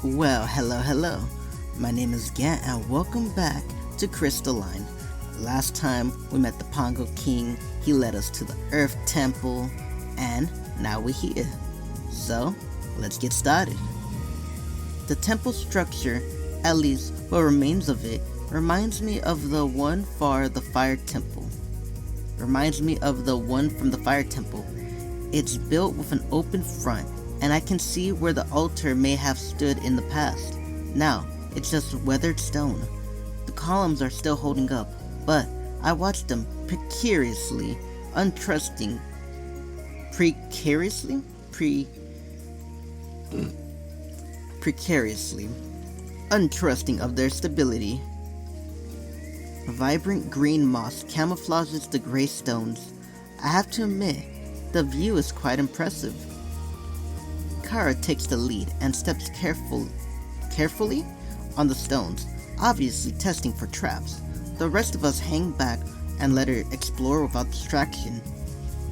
Well, hello. My name is Gant and welcome back to Crystalline. Last time we met the Pongo King, he led us to the Earth Temple, and now we're here. So, let's get started. The temple structure, at least what remains of it, reminds me of the one from the Fire Temple. It's built with an open front, and I can see where the altar may have stood in the past. Now, it's just weathered stone. The columns are still holding up, but I watch them precariously untrusting of their stability. Vibrant green moss camouflages the gray stones. I have to admit, the view is quite impressive. Kara takes the lead and steps carefully on the stones, obviously testing for traps. The rest of us hang back and let her explore without distraction.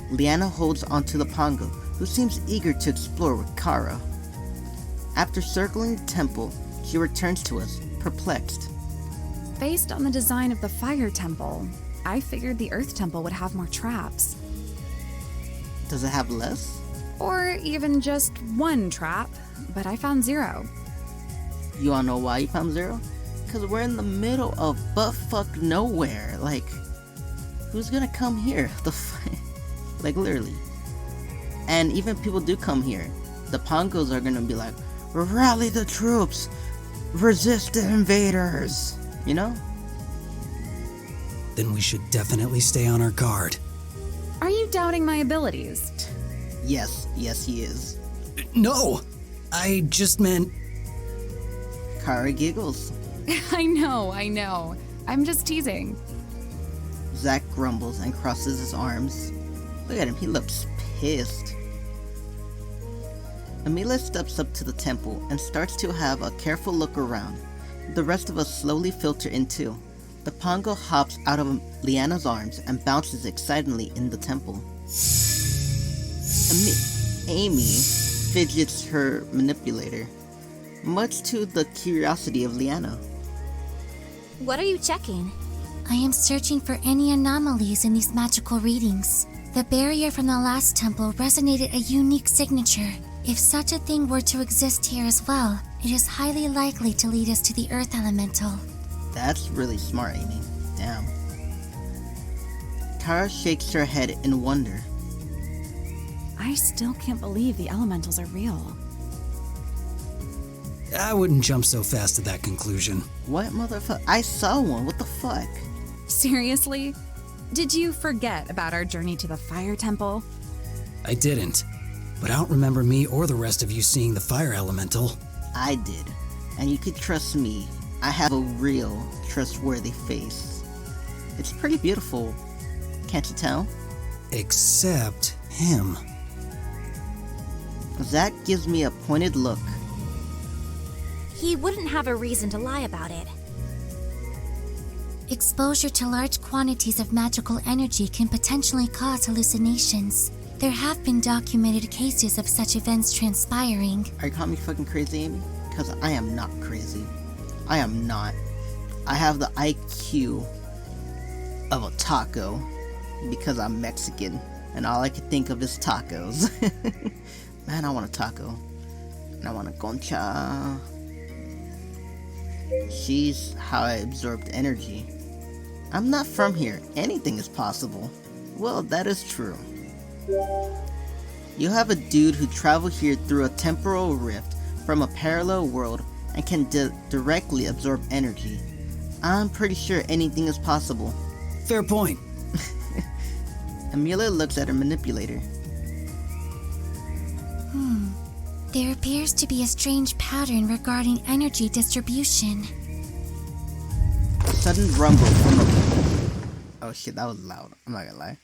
Leanna holds onto the Pongo, who seems eager to explore with Kara. After circling the temple, she returns to us, perplexed. Based on the design of the Fire Temple, I figured the Earth Temple would have more traps. Does it have less? Or even just one trap, but I found 0. You wanna know why you found 0? Cause we're in the middle of buttfuck nowhere. Like, who's gonna come here? Like, literally. And even if people do come here, the Pongos are gonna be like, rally the troops! Resist the invaders! You know? Then we should definitely stay on our guard. Are you doubting my abilities? Yes, he is. No! I just meant... Kara giggles. I know. I'm just teasing. Zack grumbles and crosses his arms. Look at him, he looks pissed. Amelia steps up to the temple and starts to have a careful look around. The rest of us slowly filter in too. The Pongo hops out of Leanna's arms and bounces excitedly in the temple. Amy fidgets her manipulator, much to the curiosity of Leanna. What are you checking? I am searching for any anomalies in these magical readings. The barrier from the last temple resonated a unique signature. If such a thing were to exist here as well, it is highly likely to lead us to the Earth Elemental. That's really smart, Amy. Damn. Kara shakes her head in wonder. I still can't believe the elementals are real. I wouldn't jump so fast to that conclusion. What motherfucker? I saw one. What the fuck? Seriously? Did you forget about our journey to the Fire Temple? I didn't. But I don't remember me or the rest of you seeing the fire elemental. I did. And you could trust me. I have a real, trustworthy face. It's pretty beautiful. Can't you tell? Except him. Zack gives me a pointed look. He wouldn't have a reason to lie about it. Exposure to large quantities of magical energy can potentially cause hallucinations. There have been documented cases of such events transpiring. Are you calling me fucking crazy, Amy? Because I am not crazy. I am not. I have the IQ of a taco because I'm Mexican and all I can think of is tacos. Man, I want a taco. And I want a concha. She's how I absorbed energy. I'm not from here. Anything is possible. Well, that is true. You have a dude who traveled here through a temporal rift from a parallel world and can directly absorb energy. I'm pretty sure anything is possible. Fair point. Amelia looks at her manipulator. There appears to be a strange pattern regarding energy distribution. A sudden rumble from Oh shit, that was loud. I'm not gonna lie.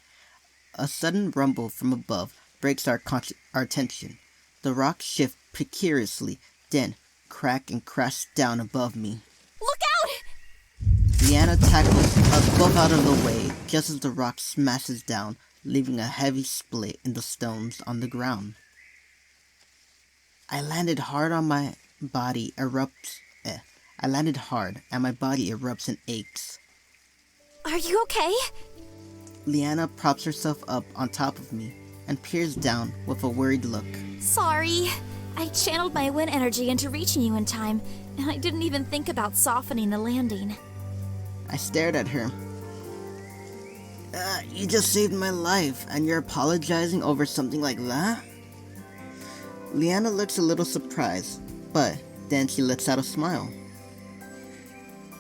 A sudden rumble from above breaks our attention. The rocks shift precariously, then crack and crash down above me. Look out! Leanna tackles us both out of the way just as the rock smashes down, leaving a heavy split in the stones on the ground. I landed hard on my body erupts. I landed hard, and my body erupts and aches. Are you okay? Leanna props herself up on top of me and peers down with a worried look. Sorry. I channeled my wind energy into reaching you in time, and I didn't even think about softening the landing. I stared at her. You just saved my life, and you're apologizing over something like that? Leanna looks a little surprised, but then she lets out a smile.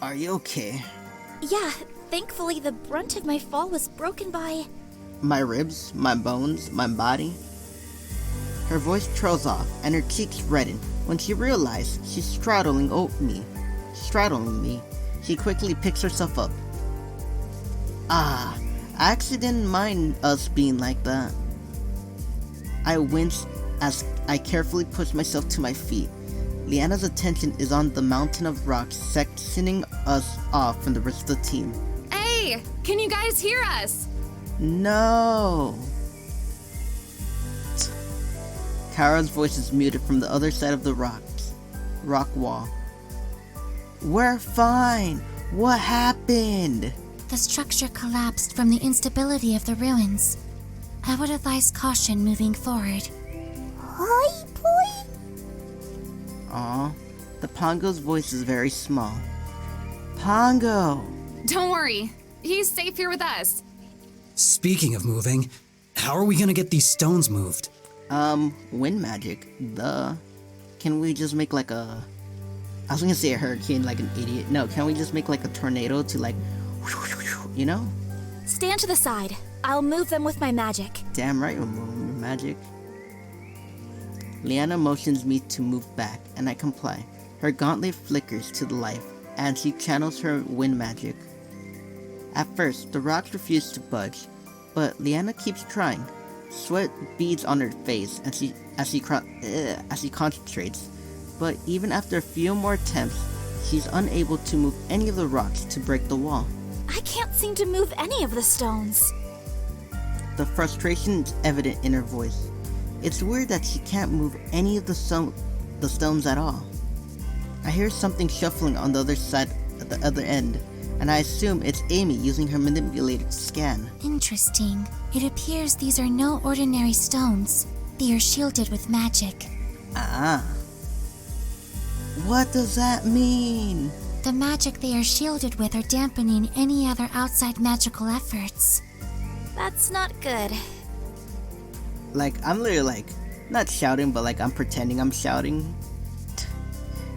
Are you okay? Yeah, thankfully the brunt of my fall was broken by... My ribs, my bones, my body. Her voice trails off, and her cheeks redden when she realizes she's straddling me. She quickly picks herself up. I actually didn't mind us being like that. I winced as I carefully pushed myself to my feet. Leanna's attention is on the mountain of rocks sectioning us off from the rest of the team. Hey, can you guys hear us? No! Kara's voice is muted from the other side of the rock wall. We're fine! What happened? The structure collapsed from the instability of the ruins. I would advise caution moving forward. Hi, boy? Aw, the Pongo's voice is very small. Pongo! Don't worry, he's safe here with us. Speaking of moving, how are we gonna get these stones moved? Wind magic. Can we just make like a... I was gonna say a hurricane like an idiot. No, can we just make like a tornado to like... You know? Stand to the side. I'll move them with my magic. Damn right, magic. Leanna motions me to move back, and I comply. Her gauntlet flickers to the life, and she channels her wind magic. At first, the rocks refuse to budge, but Leanna keeps trying. Sweat beads on her face as she concentrates, but even after a few more attempts, she's unable to move any of the rocks to break the wall. I can't seem to move any of the stones. The frustration is evident in her voice. It's weird that she can't move any of the stones at all. I hear something shuffling on the other side at the other end, and I assume it's Amy using her manipulator to scan. Interesting. It appears these are no ordinary stones. They are shielded with magic. What does that mean? The magic they are shielded with are dampening any other outside magical efforts. That's not good. Like, I'm literally like, not shouting, but like I'm pretending I'm shouting.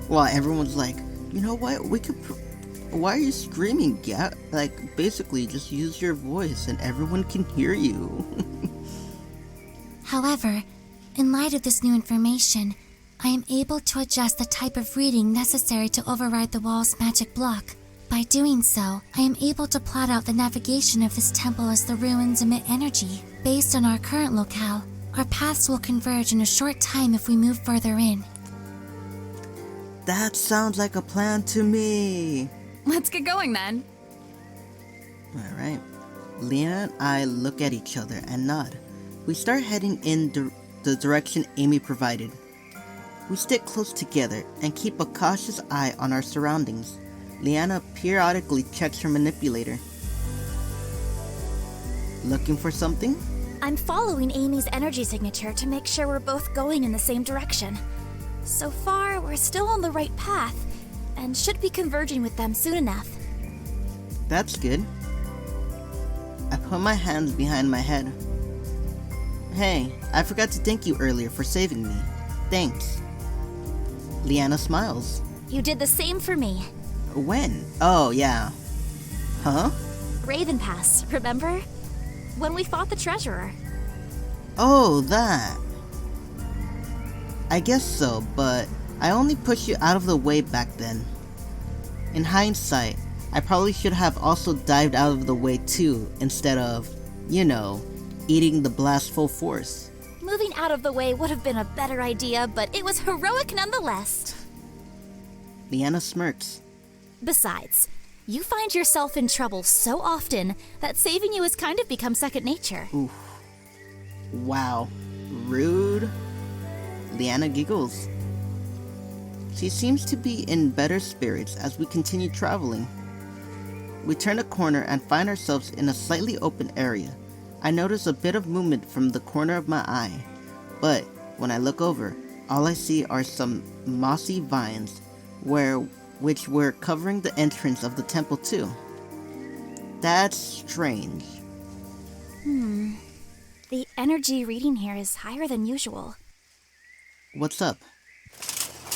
While everyone's like, you know what, why are you screaming? Yeah, like, basically just use your voice and everyone can hear you. However, in light of this new information, I am able to adjust the type of reading necessary to override the wall's magic block. By doing so, I am able to plot out the navigation of this temple as the ruins emit energy. Based on our current locale, our paths will converge in a short time if we move further in. That sounds like a plan to me. Let's get going then. Alright. Leanna and I look at each other and nod. We start heading in the direction Amy provided. We stick close together and keep a cautious eye on our surroundings. Leanna periodically checks her manipulator. Looking for something? I'm following Amy's energy signature to make sure we're both going in the same direction. So far, we're still on the right path, and should be converging with them soon enough. That's good. I put my hands behind my head. Hey, I forgot to thank you earlier for saving me. Thanks. Leanna smiles. You did the same for me. When? Oh, yeah. Huh? Raven Pass, remember? When we fought the treasurer. Oh, that. I guess so, but I only pushed you out of the way back then. In hindsight, I probably should have also dived out of the way too, instead of, you know, eating the blast full force. Moving out of the way would have been a better idea, but it was heroic nonetheless. Leanna smirks. Besides, you find yourself in trouble so often that saving you has kind of become second nature. Oof. Wow. Rude. Leanna giggles. She seems to be in better spirits as we continue traveling. We turn a corner and find ourselves in a slightly open area. I notice a bit of movement from the corner of my eye, but when I look over, all I see are some mossy vines which were covering the entrance of the temple too. That's strange. The energy reading here is higher than usual. What's up?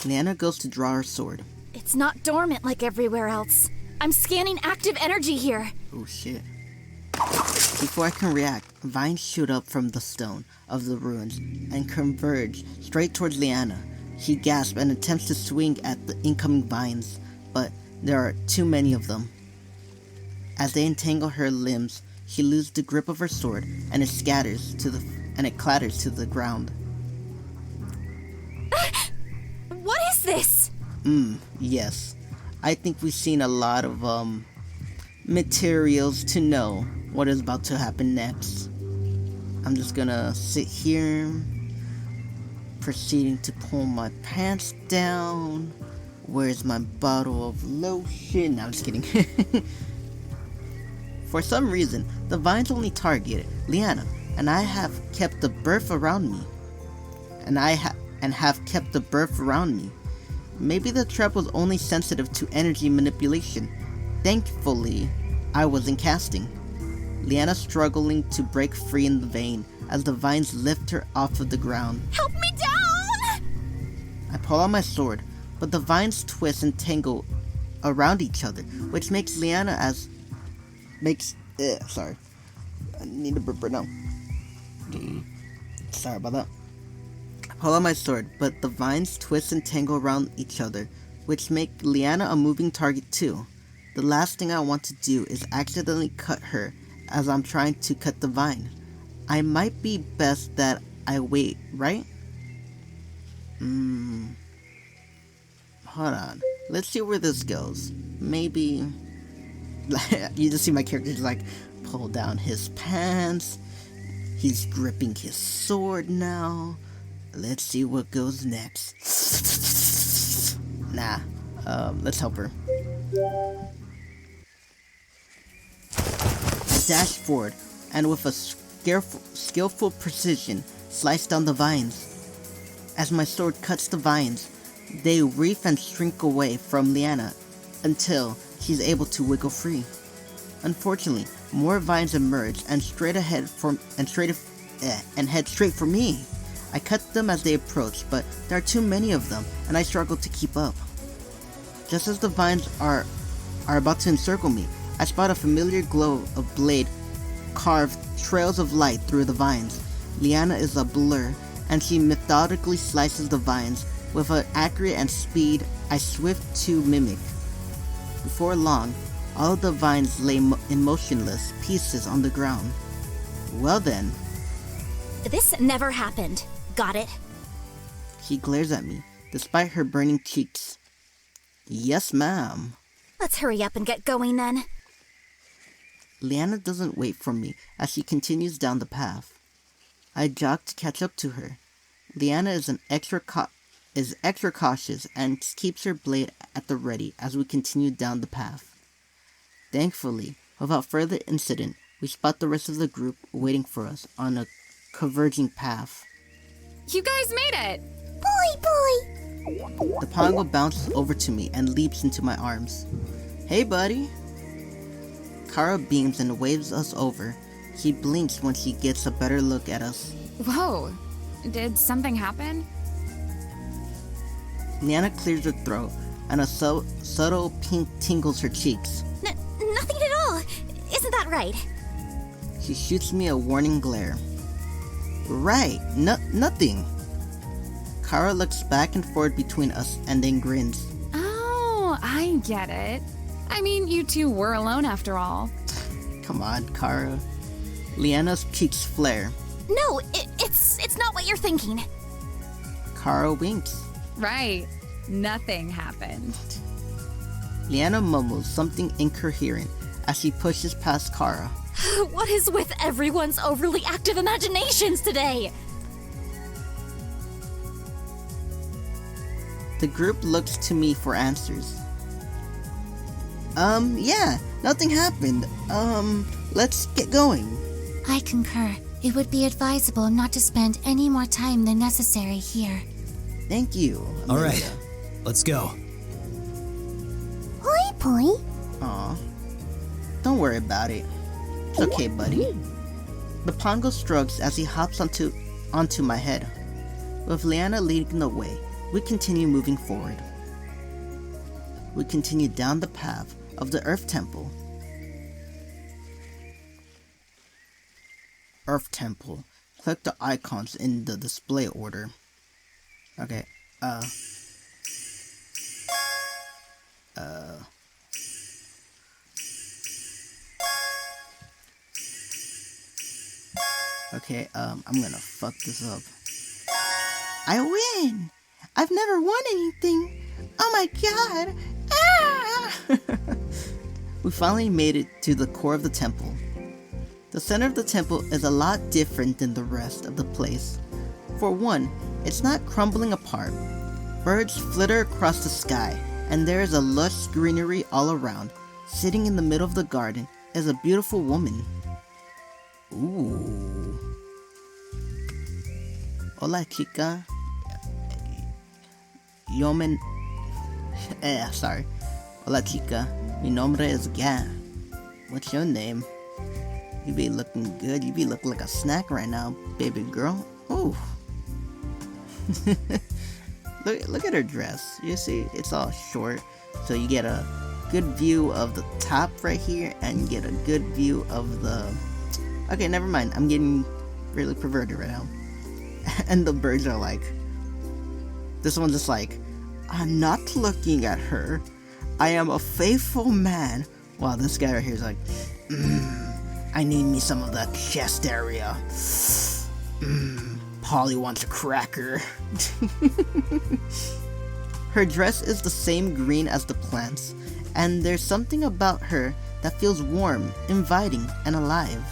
Leanna goes to draw her sword. It's not dormant like everywhere else. I'm scanning active energy here. Oh shit. Before I can react, vines shoot up from the stone of the ruins and converge straight towards Leanna. She gasps and attempts to swing at the incoming vines, but there are too many of them. As they entangle her limbs, she loses the grip of her sword and it clatters to the ground. What is this? Yes. I think we've seen a lot of materials to know what is about to happen next. I'm just gonna sit here, proceeding to pull my pants down. Where's my bottle of lotion? No, I'm just kidding. For some reason, the vines only target Leanna, and I have kept the berth around me. Maybe the trap was only sensitive to energy manipulation. Thankfully, I wasn't casting. Leanna struggling to break free in the vein as the vines lift her off of the ground. Help me down! I pull out my sword, but the vines twist and tangle around each other, which makes Leanna sorry. I need a burp right now. Sorry about that. I pull out my sword, but the vines twist and tangle around each other, which make Leanna a moving target too. The last thing I want to do is accidentally cut her as I'm trying to cut the vine. I might be best that I wait, right? Hold on. Let's see where this goes. Maybe... You just see my character just like pull down his pants. He's gripping his sword now. Let's see what goes next. Nah. Let's help her. Dash forward and with a skillful precision slice down the vines. As my sword cuts the vines, they reef and shrink away from Leanna until she's able to wiggle free. Unfortunately, more vines emerge and head straight for me. I cut them as they approach, but there are too many of them, and I struggle to keep up. Just as the vines are about to encircle me, I spot a familiar glow of blade carved trails of light through the vines. Leanna is a blur, and she methodically slices the vines with an accuracy and speed I swift to mimic. Before long, all of the vines lay in motionless pieces on the ground. Well then. This never happened. Got it? She glares at me, despite her burning cheeks. Yes, ma'am. Let's hurry up and get going then. Leanna doesn't wait for me as she continues down the path. I jog to catch up to her. Leanna is extra cautious and keeps her blade at the ready as we continue down the path. Thankfully, without further incident, we spot the rest of the group waiting for us on a converging path. You guys made it! Boy! The Pongo bounces over to me and leaps into my arms. Hey, buddy! Kara beams and waves us over. She blinks when she gets a better look at us. Whoa! Did something happen? Leanna clears her throat, and a subtle pink tingles her cheeks. Nothing at all. Isn't that right? She shoots me a warning glare. Right, nothing. Kara looks back and forth between us and then grins. Oh, I get it. I mean, you two were alone after all. Come on, Kara. Leanna's cheeks flare. No, it's not what you're thinking. Kara winks. Right. Nothing happened. Leanna mumbles something incoherent as she pushes past Kara. What is with everyone's overly active imaginations today? The group looks to me for answers. Yeah, nothing happened. Let's get going. I concur. It would be advisable not to spend any more time than necessary here. Thank you. All right, let's go. Hoi poi. Aw. Don't worry about it. It's okay, buddy. The Pongo shrugs as he hops onto my head. With Leanna leading the way, we continue moving forward. We continue down the path of the Earth Temple. Earth Temple. Click the icons in the display order. Okay, Okay, I'm gonna fuck this up. I win! I've never won anything! Oh my god! Ah! We finally made it to the core of the temple. The center of the temple is a lot different than the rest of the place. For one, it's not crumbling apart. Birds flitter across the sky, and there is a lush greenery all around. Sitting in the middle of the garden is a beautiful woman. Ooh. Hola, chica. Sorry. Hola, chica. Mi nombre es Ga. What's your name? You be looking good. You be looking like a snack right now, baby girl. Ooh. Look at her dress. You see, it's all short, so you get a good view of the top right here, and you get a good view of the... Okay, never mind. I'm getting really perverted right now. And the birds are like... This one's just like, I'm not looking at her. I am a faithful man. While this guy right here is like, I need me some of that chest area. Polly wants a cracker. Her dress is the same green as the plants, and there's something about her that feels warm, inviting, and alive.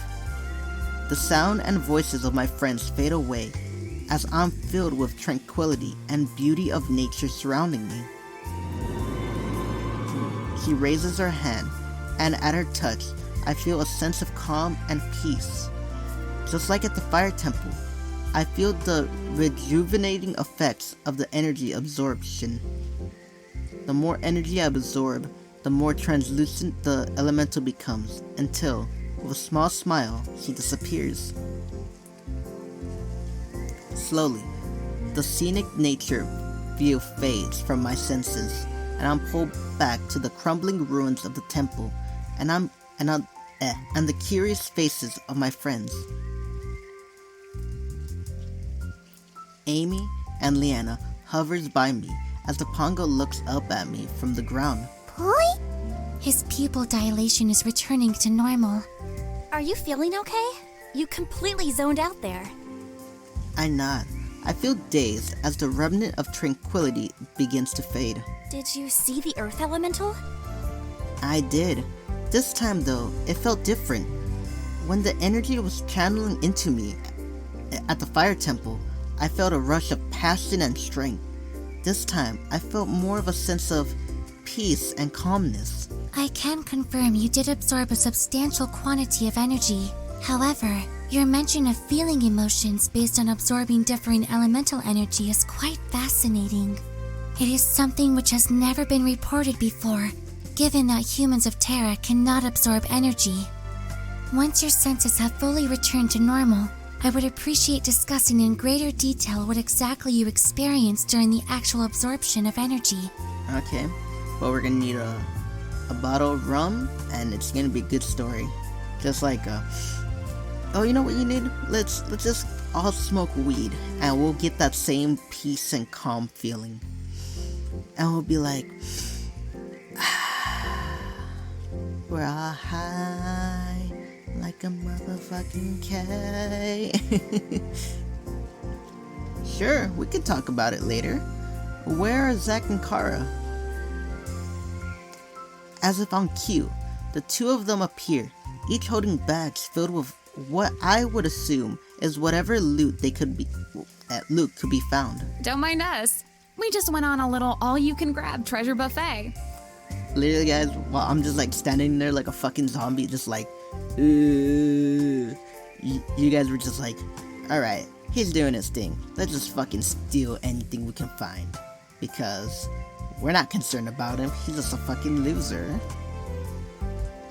The sound and voices of my friends fade away as I'm filled with tranquility and beauty of nature surrounding me. She raises her hand, and at her touch, I feel a sense of calm and peace. Just like at the fire temple, I feel the rejuvenating effects of the energy absorption. The more energy I absorb, the more translucent the elemental becomes, until, with a small smile, she disappears. Slowly, the scenic nature view fades from my senses, and I'm pulled back to the crumbling ruins of the temple, and the curious faces of my friends. Amy and Leanna hovers by me as the Pongo looks up at me from the ground. Poi? His pupil dilation is returning to normal. Are you feeling okay? You completely zoned out there. I nod. I feel dazed as the remnant of tranquility begins to fade. Did you see the Earth Elemental? I did. This time though, it felt different. When the energy was channeling into me at the fire temple, I felt a rush of passion and strength. This time, I felt more of a sense of peace and calmness. I can confirm you did absorb a substantial quantity of energy. However, your mention of feeling emotions based on absorbing differing elemental energy is quite fascinating. It is something which has never been reported before, given that humans of Terra cannot absorb energy. Once your senses have fully returned to normal, I would appreciate discussing in greater detail what exactly you experienced during the actual absorption of energy. Okay, well, we're gonna need a bottle of rum, and it's gonna be a good story. Just like oh, you know what you need? Let's just all smoke weed, and we'll get that same peace and calm feeling. And we'll be like, we're all high like a motherfucking K. Sure, we can talk about it later. Where are Zach and Kara? As if on cue, the two of them appear, each holding bags filled with what I would assume is whatever loot could be found. Don't mind us. We just went on a little all-you-can-grab treasure buffet. Literally, guys, while I'm just like standing there like a fucking zombie, just like, you guys were just like, alright, he's doing his thing. Let's just fucking steal anything we can find. Because we're not concerned about him, he's just a fucking loser.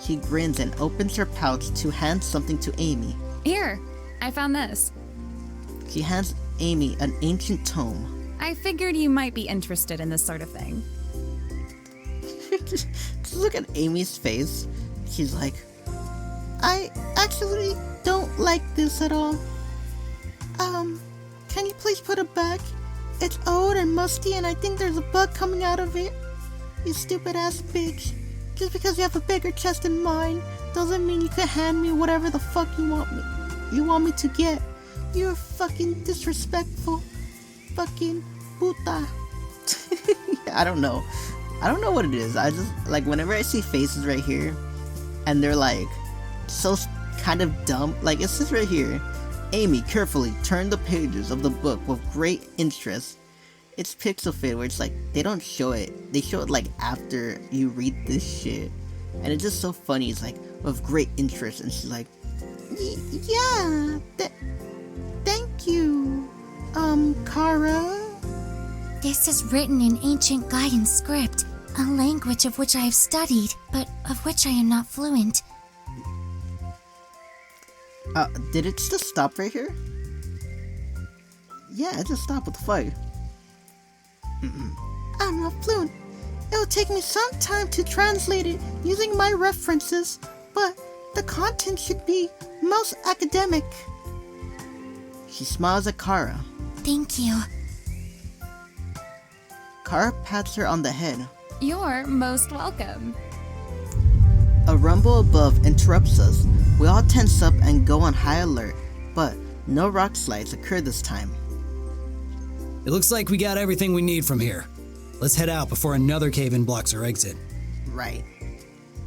He grins and opens her pouch to hand something to Amy. Here, I found this. He hands Amy an ancient tome. I figured you might be interested in this sort of thing. Just look at Amy's face. She's like, I actually don't like this at all. Can you please put it back? It's old and musty and I think there's a bug coming out of it. You stupid ass bitch. Just because you have a bigger chest than mine doesn't mean you can hand me whatever the fuck you want me to get. You're fucking disrespectful. Fucking puta. I don't know what it is. I just, like, whenever I see faces right here, and they're, like, so kind of dumb, like, it says right here, Amy carefully turned the pages of the book with great interest. It's PixelFade where it's like, they don't show it. They show it, like, after you read this shit. And it's just so funny. It's like, with great interest, and she's like, yeah, thank you, Kara. This is written in ancient Gaian script, a language of which I have studied, but of which I am not fluent. Did it just stop right here? Yeah, it just stopped. What the fuck? I'm not fluent. It'll take me some time to translate it using my references, but the content should be most academic. She smiles at Kara. Thank you. Kara pats her on the head. You're most welcome. A rumble above interrupts us. We all tense up and go on high alert, but no rock slides occur this time. It looks like we got everything we need from here. Let's head out before another cave-in blocks our exit. Right.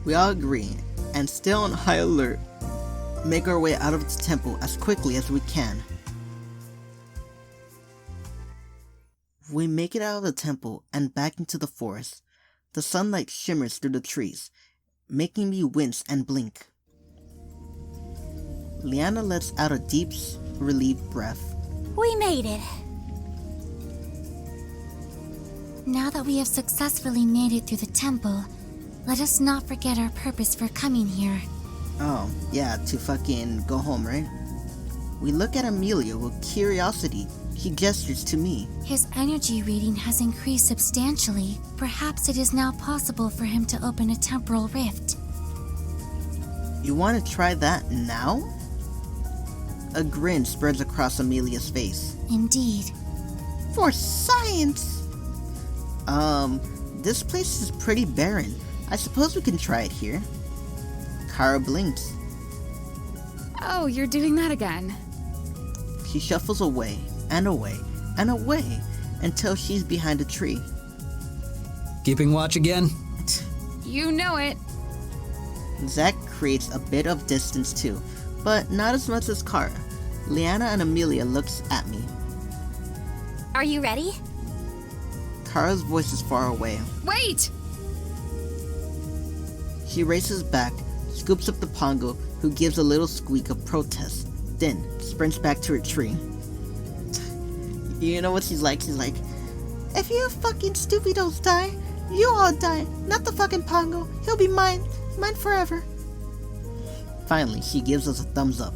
We all agree, and still on high alert, make our way out of the temple as quickly as we can. We make it out of the temple and back into the forest. The sunlight shimmers through the trees, making me wince and blink. Leanna lets out a deep, relieved breath. We made it. Now that we have successfully made it through the temple, let us not forget our purpose for coming here. Oh, yeah, to fucking go home, right? We look at Amelia with curiosity. He gestures to me. His energy reading has increased substantially. Perhaps it is now possible for him to open a temporal rift. You want to try that now? A grin spreads across Amelia's face. Indeed. For science! This place is pretty barren. I suppose we can try it here. Kara blinks. Oh, you're doing that again. She shuffles away, and away, and away, until she's behind a tree. Keeping watch again? You know it. Zach creates a bit of distance too, but not as much as Kara. Leanna and Amelia looks at me. Are you ready? Kara's voice is far away. Wait! She races back, scoops up the pongo, who gives a little squeak of protest, then sprints back to her tree. You know what she's like? She's like, if you fucking stupidos die, you all die, not the fucking pongo. He'll be mine forever. Finally, she gives us a thumbs up.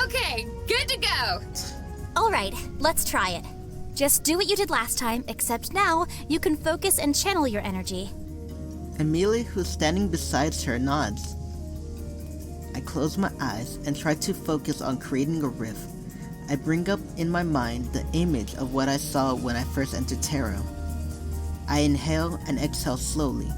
Okay, good to go. Alright, let's try it. Just do what you did last time, except now you can focus and channel your energy. Amelia, who's standing beside her, nods. I close my eyes and try to focus on creating a rift. I bring up in my mind the image of what I saw when I first entered Terra. I inhale and exhale slowly.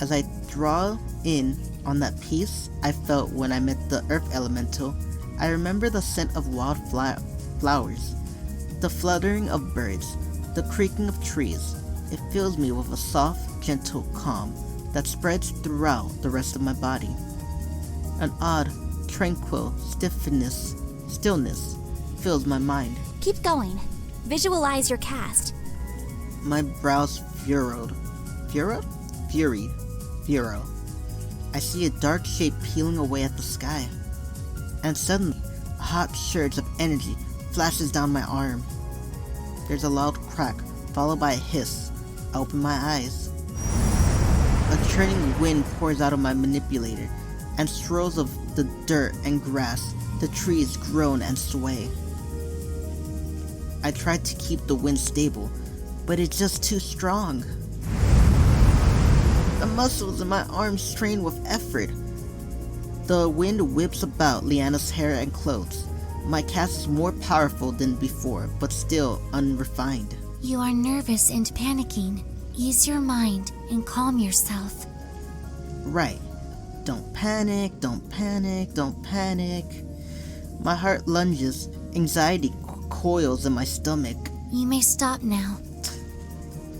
As I draw in on that peace I felt when I met the earth elemental, I remember the scent of wild flowers, the fluttering of birds, the creaking of trees. It fills me with a soft, gentle calm that spreads throughout the rest of my body. An odd, tranquil stillness fills my mind. Keep going. Visualize your cast. My brows furrowed. Furrowed? Fury. Furrow. I see a dark shape peeling away at the sky. And suddenly, a hot surge of energy flashes down my arm. There's a loud crack, followed by a hiss. I open my eyes. A churning wind pours out of my manipulator, and swirls of the dirt and grass. The trees groan and sway. I tried to keep the wind stable, but it's just too strong. The muscles in my arms strain with effort. The wind whips about Leanna's hair and clothes. My cast is more powerful than before, but still unrefined. You are nervous and panicking. Ease your mind and calm yourself. Right. Don't panic, don't panic, don't panic. My heart lunges. Anxiety coils in my stomach. You may stop now.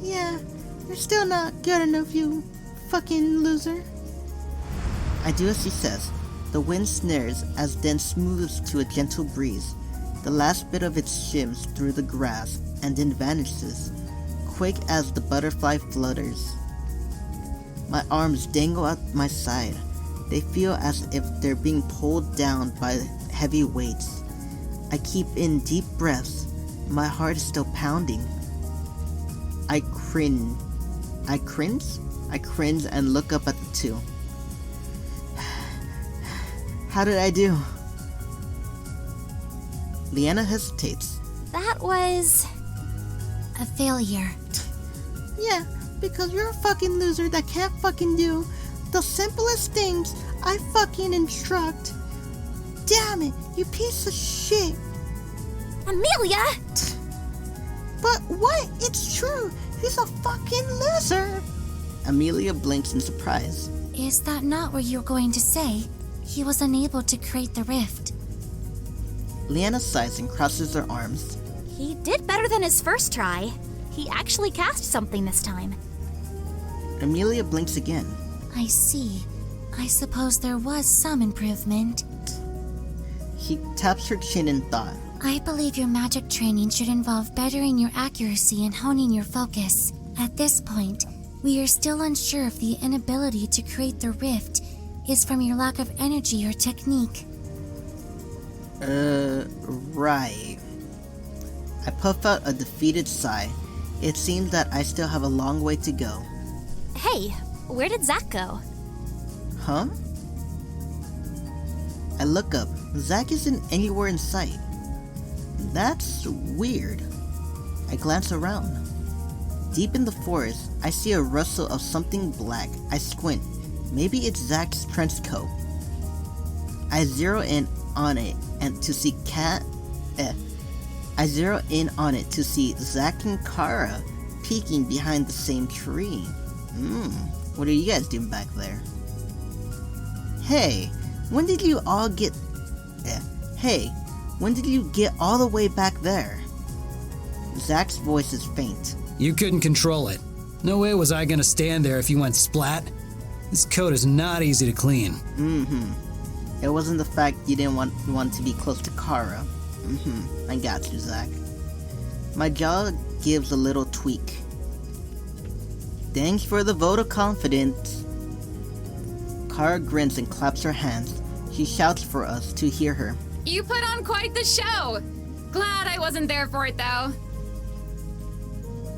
Yeah, you're still not good enough, you fucking loser. I do as she says. The wind snares as then smooths to a gentle breeze. The last bit of it shims through the grass and then vanishes, quick as the butterfly flutters. My arms dangle at my side. They feel as if they're being pulled down by heavy weights. I keep in deep breaths. My heart is still pounding. I cringe and look up at the two. How did I do? Leanna hesitates. That was... A failure. Yeah, because you're a fucking loser that can't fucking do the simplest things I fucking instruct. Damn it, you piece of shit. Amelia! But what? It's true. He's a fucking loser. Amelia blinks in surprise. Is that not what you're going to say? He was unable to create the rift. Leanna sighs and crosses her arms. He did better than his first try. He actually cast something this time. Amelia blinks again. I see. I suppose there was some improvement. She taps her chin in thought. I believe your magic training should involve bettering your accuracy and honing your focus. At this point, we are still unsure if the inability to create the rift is from your lack of energy or technique. Right. I puff out a defeated sigh. It seems that I still have a long way to go. Hey, where did Zach go? Huh? I look up. Zach isn't anywhere in sight. That's weird. I glance around. Deep in the forest, I see a rustle of something black. I squint. Maybe it's Zach's trench coat. I zero in on it and to see Zach and Kara peeking behind the same tree. What are you guys doing back there? Hey, when did you get all the way back there? Zach's voice is faint. You couldn't control it. No way was I gonna stand there if you went splat. This coat is not easy to clean. It wasn't the fact you didn't want to be close to Kara. I got you, Zach. My jaw gives a little tweak. Thanks for the vote of confidence. Kara grins and claps her hands. She shouts for us to hear her. You put on quite the show. Glad I wasn't there for it, though.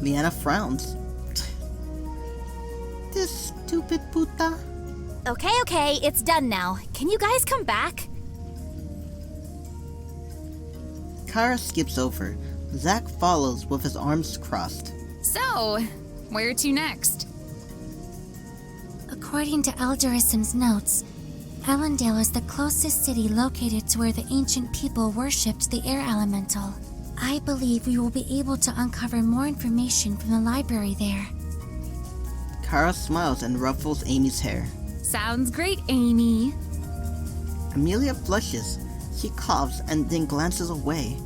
Leanna frowns. This stupid puta. Okay, it's done now. Can you guys come back? Kara skips over. Zach follows with his arms crossed. So, where to next? According to Eldorism's notes, Ellendale is the closest city located to where the ancient people worshipped the air elemental. I believe we will be able to uncover more information from the library there. Kara smiles and ruffles Amy's hair. Sounds great, Amy. Amelia blushes. She coughs and then glances away.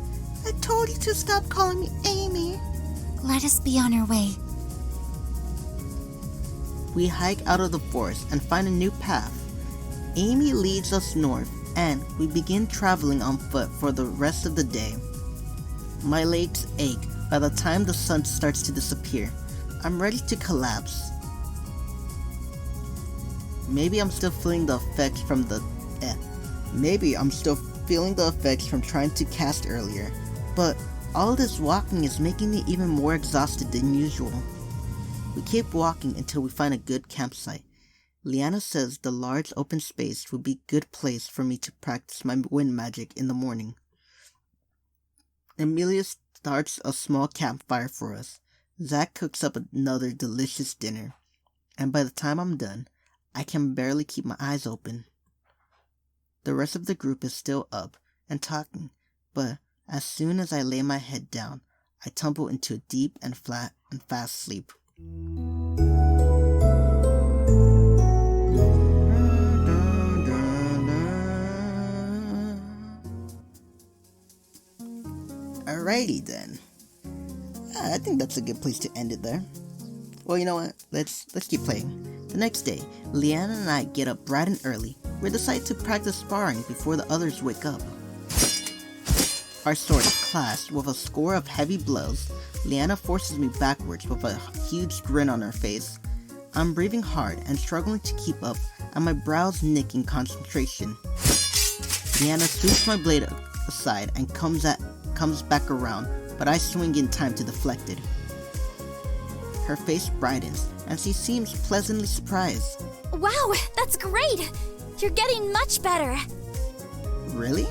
I told you to stop calling me Amy. Let us be on our way. We hike out of the forest and find a new path. Amy leads us north, and we begin traveling on foot for the rest of the day. My legs ache, By the time the sun starts to disappear, I'm ready to collapse. Maybe I'm still feeling the effects from trying to cast earlier, but all this walking is making me even more exhausted than usual. We keep walking until we find a good campsite. Leanna says the large open space would be a good place for me to practice my wind magic in the morning. Amelia starts a small campfire for us. Zach cooks up another delicious dinner, and by the time I'm done, I can barely keep my eyes open. The rest of the group is still up and talking, but as soon as I lay my head down, I tumble into a deep and flat and fast sleep. Alrighty then. I think that's a good place to end it there. Well, you know what? Let's keep playing. The next day, Leanna and I get up bright and early. We decide to practice sparring before the others wake up. Our swords clash with a score of heavy blows. Leanna forces me backwards with a huge grin on her face. I'm breathing hard and struggling to keep up, and my brows nicking concentration. Leanna swoops my blade aside and comes back around, but I swing in time to deflect it. Her face brightens, and she seems pleasantly surprised. Wow, that's great! You're getting much better. Really?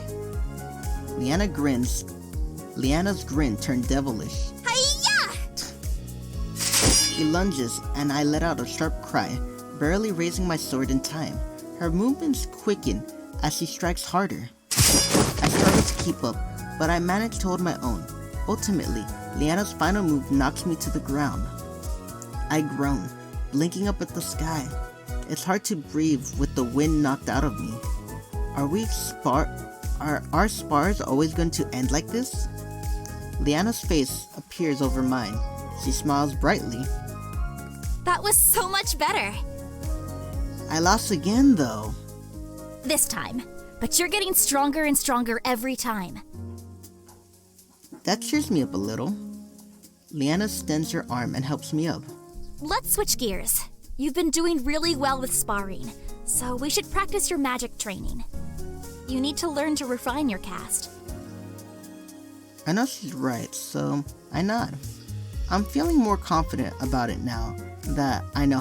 Leanna's grin turned devilish. Hi-ya! She lunges, and I let out a sharp cry, barely raising my sword in time. Her movements quicken as she strikes harder. I struggle to keep up, but I manage to hold my own. Ultimately, Leanna's final move knocks me to the ground. I groan, blinking up at the sky. It's hard to breathe with the wind knocked out of me. Are our spars always going to end like this? Leanna's face appears over mine. She smiles brightly. That was so much better. I lost again, though. This time. But you're getting stronger and stronger every time. That cheers me up a little. Leanna extends her arm and helps me up. Let's switch gears. You've been doing really well with sparring, so we should practice your magic training. You need to learn to refine your cast. I know she's right, so I nod. I'm feeling more confident about it now that I know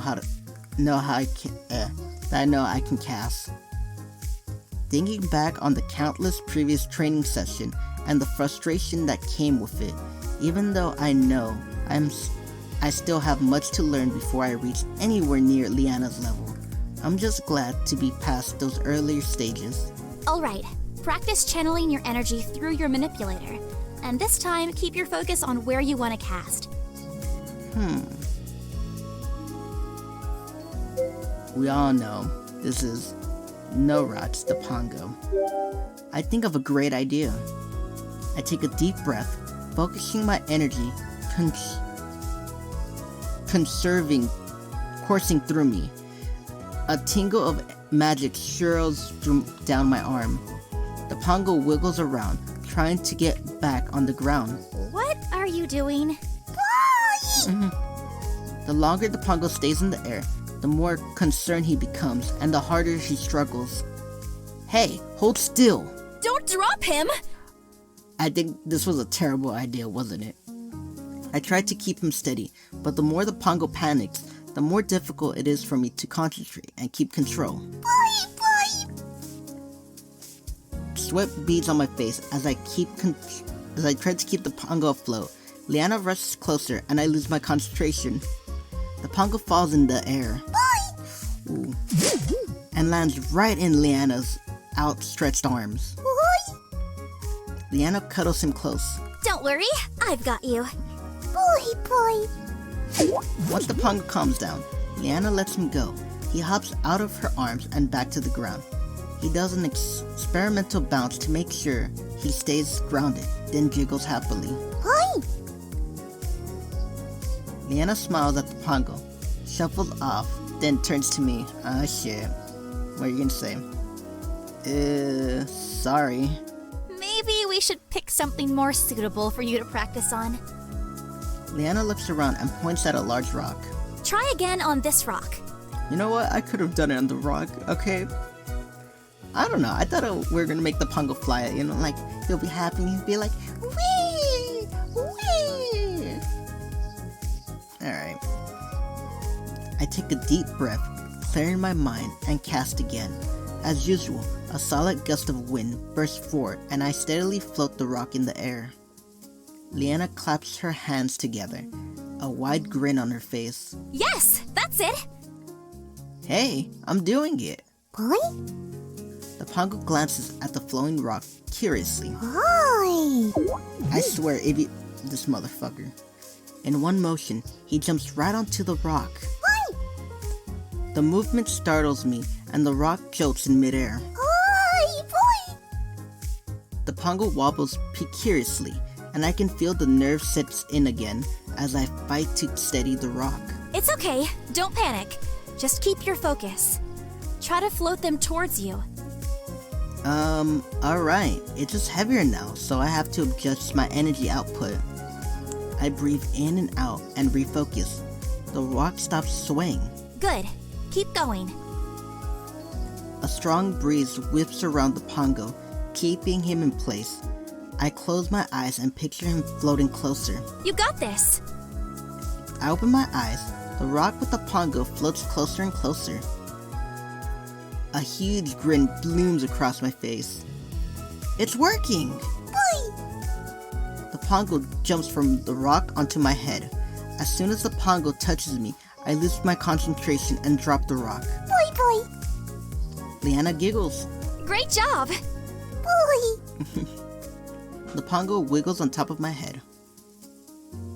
I can cast. Thinking back on the countless previous training sessions and the frustration that came with it, even though I know I still have much to learn before I reach anywhere near Leanna's level. I'm just glad to be past those earlier stages. Alright, practice channeling your energy through your manipulator, and this time keep your focus on where you want to cast. We all know this is no rats the Pongo. I think of a great idea. I take a deep breath, focusing my energy, coursing through me. A tingle of magic swirls down my arm. The Pongo wiggles around, trying to get back on the ground. What are you doing? The longer the Pongo stays in the air, the more concerned he becomes, and the harder he struggles. Hey, hold still! Don't drop him! I think this was a terrible idea, wasn't it? I tried to keep him steady, but the more the Pongo panics, the more difficult it is for me to concentrate and keep control. Sweat beads on my face as I try to keep the Pongo afloat. Leanna rushes closer and I lose my concentration. The Pongo falls in the air. Ooh. And lands right in Leanna's outstretched arms. Leanna cuddles him close. Don't worry, I've got you. Once the Pongo calms down, Leanna lets him go. He hops out of her arms and back to the ground. He does an experimental bounce to make sure he stays grounded, then jiggles happily. Leanna smiles at the Pongo, shuffles off, then turns to me. Ah, shit. What are you gonna say? Sorry. Maybe we should pick something more suitable for you to practice on. Leanna looks around and points at a large rock. Try again on this rock. You know what? I could have done it on the rock, okay? I don't know. I thought we were gonna make the Pongo fly, you know, like he'll be happy and he'll be like, wee, wee. Alright. I take a deep breath, clearing my mind, and cast again. As usual, a solid gust of wind bursts forward and I steadily float the rock in the air. Leanna claps her hands together, a wide grin on her face. Yes, that's it. Hey, I'm doing it. Boy? The Pongo glances at the flowing rock curiously. Boy! I swear, this motherfucker. In one motion, he jumps right onto the rock. Boy! The movement startles me, and the rock jolts in midair. Boy! The Pongo wobbles precariously, and I can feel the nerve sets in again as I fight to steady the rock. It's okay. Don't panic. Just keep your focus. Try to float them towards you. Alright. It's just heavier now, so I have to adjust my energy output. I breathe in and out and refocus. The rock stops swaying. Good. Keep going. A strong breeze whips around the Pongo, keeping him in place. I close my eyes and picture him floating closer. You got this. I open my eyes. The rock with the Pongo floats closer and closer. A huge grin blooms across my face. It's working! Boy! The Pongo jumps from the rock onto my head. As soon as the Pongo touches me, I lose my concentration and drop the rock. Boy! Leanna giggles. Great job. Boy! The Pongo wiggles on top of my head.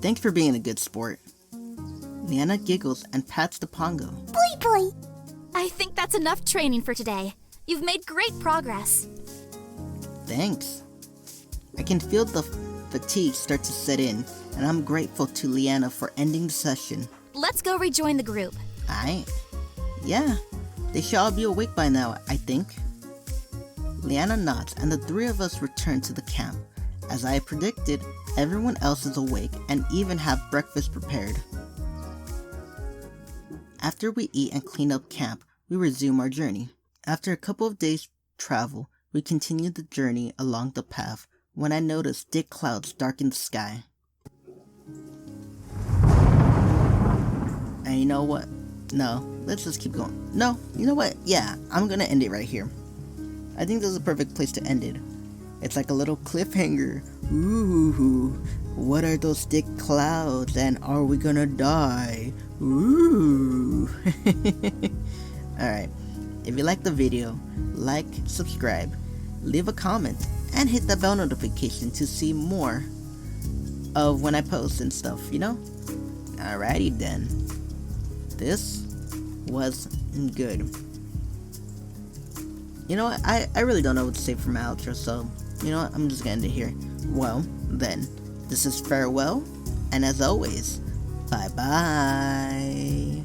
Thanks for being a good sport. Leanna giggles and pats the Pongo. Boy! I think that's enough training for today. You've made great progress. Thanks. I can feel the fatigue start to set in, and I'm grateful to Leanna for ending the session. Let's go rejoin the group. Yeah, they should all be awake by now, I think. Leanna nods, and the three of us return to the camp. As I predicted, everyone else is awake and even have breakfast prepared. After we eat and clean up camp, we resume our journey. After a couple of days' travel, we continue the journey along the path when I notice thick clouds darken the sky. And you know what? No, let's just keep going. No, you know what? Yeah, I'm gonna end it right here. I think this is a perfect place to end it. It's like a little cliffhanger. Ooh, what are those thick clouds, and are we gonna die? Ooh. Alright, if you like the video, like, subscribe, leave a comment, and hit the bell notification to see more of when I post and stuff, you know? Alrighty then. This was good. You know what? I really don't know what to say for my outro, so you know what? I'm just gonna end it here. Well, then, this is farewell, and as always, bye bye.